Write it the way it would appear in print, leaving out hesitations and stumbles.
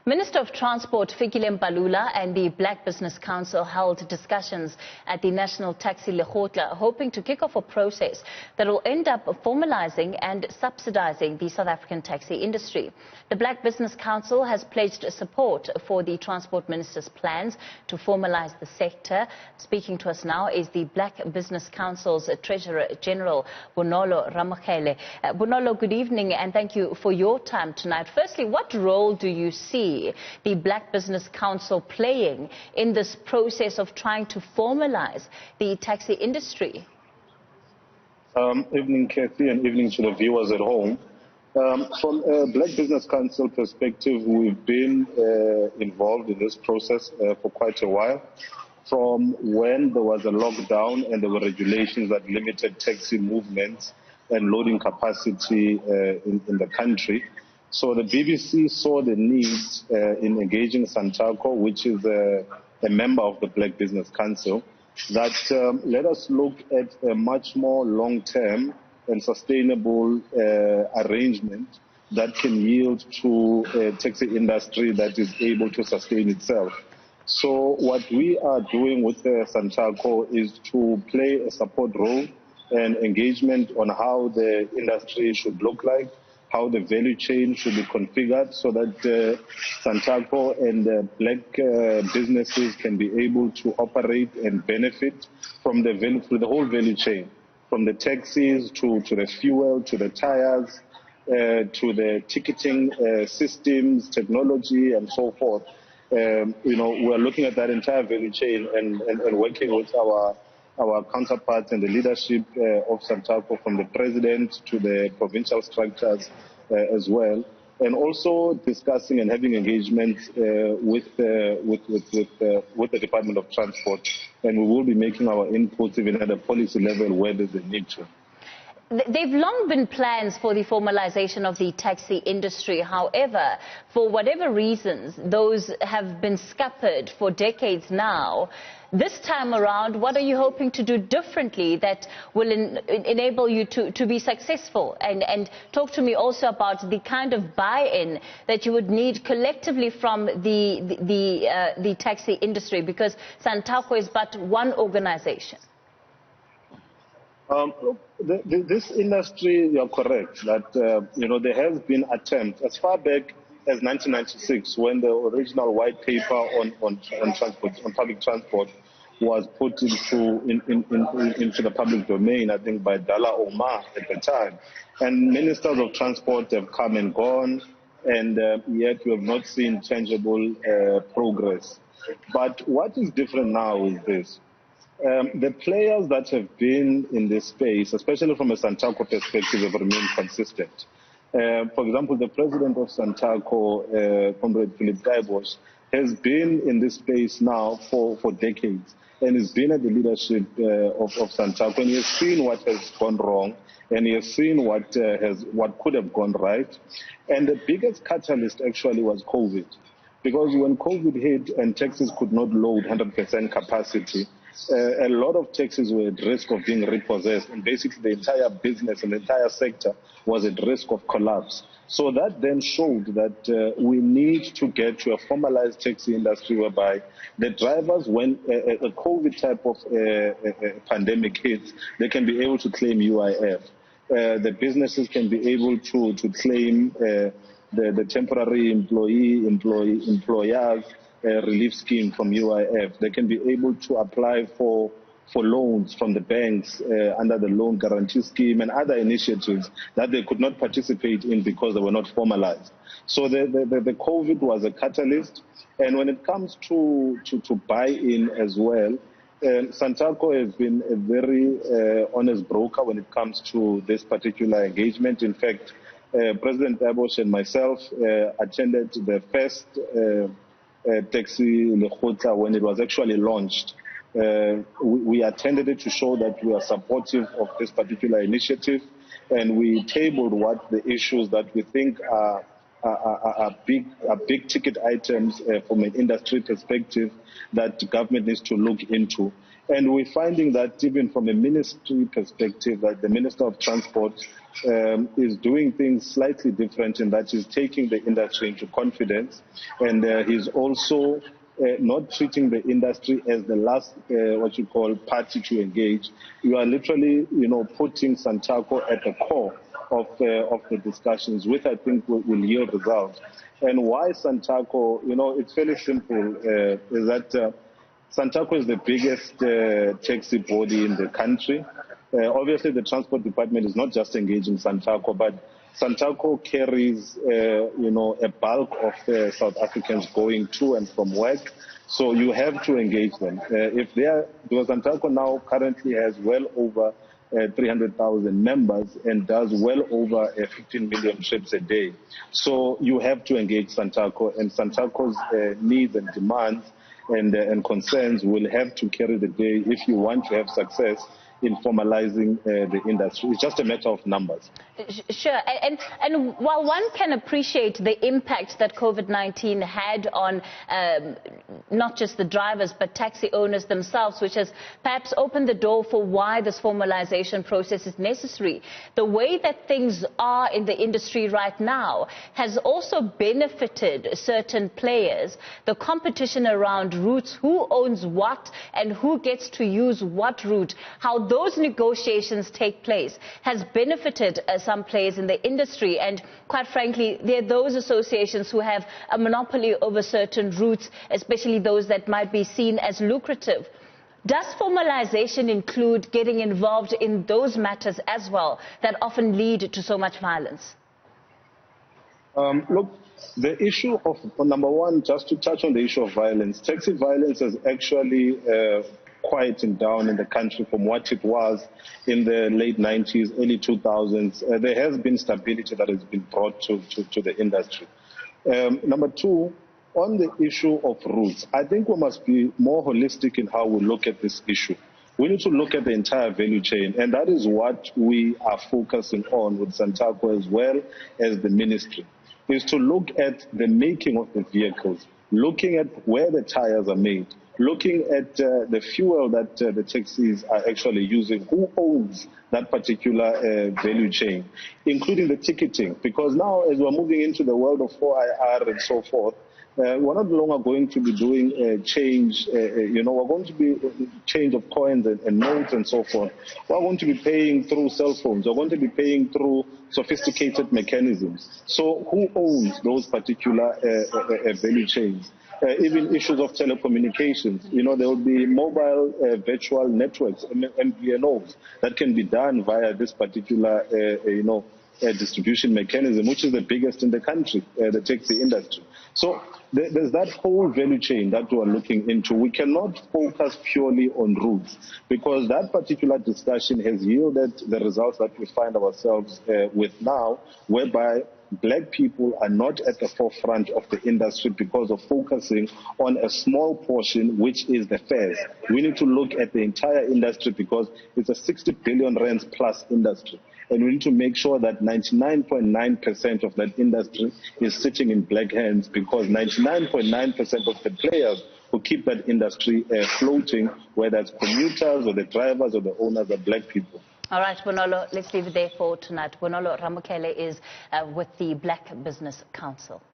Minister of Transport Fikile Mbalula and the Black Business Council held discussions at the National Taxi Lekgotla, hoping to kick off a process that will end up formalizing and subsidizing the South African taxi industry. The Black Business Council has pledged support for the Transport Minister's plans to formalize the sector. Speaking to us now is the Black Business Council's Treasurer General, Bonolo Ramokele. Bonolo, good evening and thank you for your time tonight. Firstly, what role do you see the Black Business Council playing in this process of trying to formalize the taxi industry? Evening, Kathy, and evening to the viewers at home. From a Black Business Council perspective, we've been involved in this process for quite a while. From when there was a lockdown and there were regulations that limited taxi movements and loading capacity in the country. So the BBC saw the need in engaging Santaco, which is a member of the Black Business Council, that let us look at a much more long-term and sustainable arrangement that can yield to a taxi industry that is able to sustain itself. So what we are doing with Santaco is to play a support role and engagement on how the industry should look like, how the value chain should be configured so that Santaco and black businesses can be able to operate and benefit from through the whole value chain, from the taxis to the fuel, to the tires, to the ticketing systems, technology, and so forth. We're looking at that entire value chain and working with our counterparts and the leadership of Santaco, from the president to the provincial structures as well, and also discussing and having engagement with the Department of Transport, and we will be making our inputs even at a policy level where there's a need to. They've long been plans for the formalization of the taxi industry. However, for whatever reasons, those have been scuppered for decades now. This time around, what are you hoping to do differently that will enable you to be successful? And talk to me also about the kind of buy-in that you would need collectively from the taxi industry, because Santaco is but one organization. This industry, you're correct, that there has been attempts as far back as 1996, when the original white paper on public transport was put into the public domain, I think by Dala Omar at the time. And ministers of transport have come and gone, and yet we have not seen tangible progress. But what is different now is this. The players that have been in this space, especially from a Santaco perspective, have remained consistent. For example, the president of Santaco, Comrade Fikile Mbalula, has been in this space now for decades, and has been at the leadership of Santaco, and he has seen what has gone wrong, and he has seen what could have gone right. And the biggest catalyst actually was COVID, because when COVID hit and taxis could not load 100% capacity, a lot of taxis were at risk of being repossessed, and basically the entire business and the entire sector was at risk of collapse. So that then showed that we need to get to a formalized taxi industry whereby the drivers, when a COVID type of pandemic hits, they can be able to claim UIF. The businesses can be able to claim the temporary employers relief scheme from UIF. They can be able to apply for loans from the banks under the loan guarantee scheme and other initiatives that they could not participate in because they were not formalized. So the COVID was a catalyst. And when it comes to buy-in as well, Santaco has been a very honest broker when it comes to this particular engagement. In fact, President Ebosh and myself attended the first Taxi Lekgotla when it was actually launched. We attended it to show that we are supportive of this particular initiative, and we tabled what the issues that we think are big ticket items from an industry perspective that the government needs to look into. And we're finding that even from a ministry perspective, that the Minister of Transport is doing things slightly different in that he's taking the industry into confidence, and he's also not treating the industry as the last, what you call, party to engage. You are literally, putting Santaco at the core of the discussions, which I think will yield results. And why Santaco? It's fairly simple. Is that Santaco is the biggest taxi body in the country. Obviously, the Transport Department is not just engaging Santaco, but Santaco carries, a bulk of South Africans going to and from work. So you have to engage them. Because Santaco now currently has well over 300,000 members and does well over 15 million trips a day. So you have to engage Santaco, and Santaco's needs and demands and concerns will have to carry the day if you want to have success in formalizing the industry. It's just a matter of numbers. Sure. And while one can appreciate the impact that COVID-19 had on not just the drivers, but taxi owners themselves, which has perhaps opened the door for why this formalization process is necessary, the way that things are in the industry right now has also benefited certain players. The competition around routes, who owns what and who gets to use what route, how those negotiations take place, has benefited some players in the industry. And quite frankly, there are those associations who have a monopoly over certain routes, especially those that might be seen as lucrative. Does formalization include getting involved in those matters as well that often lead to so much violence? Look, the issue of, number one, just to touch on the issue of violence, taxi violence has actually quieting down in the country from what it was in the late 90s, early 2000s. There has been stability that has been brought to the industry. Number two, on the issue of routes, I think we must be more holistic in how we look at this issue. We need to look at the entire value chain, and that is what we are focusing on with Santaco as well as the ministry, is to look at the making of the vehicles, looking at where the tires are made, looking at the fuel that the taxis are actually using, who owns that particular value chain, including the ticketing. Because now, as we're moving into the world of 4IR and so forth, we're not longer going to be doing change, we're going to be change of coins and notes and so forth. We're going to be paying through cell phones. We're going to be paying through sophisticated mechanisms. So who owns those particular value chains? Even issues of telecommunications, there will be mobile virtual networks, MVNOs, that can be done via this particular, distribution mechanism, which is the biggest in the country, the taxi industry. So there's that whole value chain that we are looking into. We cannot focus purely on routes, because that particular discussion has yielded the results that we find ourselves with now, whereby black people are not at the forefront of the industry because of focusing on a small portion, which is the fares. We need to look at the entire industry because it's a 60 billion rands plus industry. And we need to make sure that 99.9% of that industry is sitting in black hands, because 99.9% of the players who keep that industry floating, whether it's commuters or the drivers or the owners, are black people. All right, Bonolo, let's leave it there for tonight. Bonolo Ramokele is with the Black Business Council.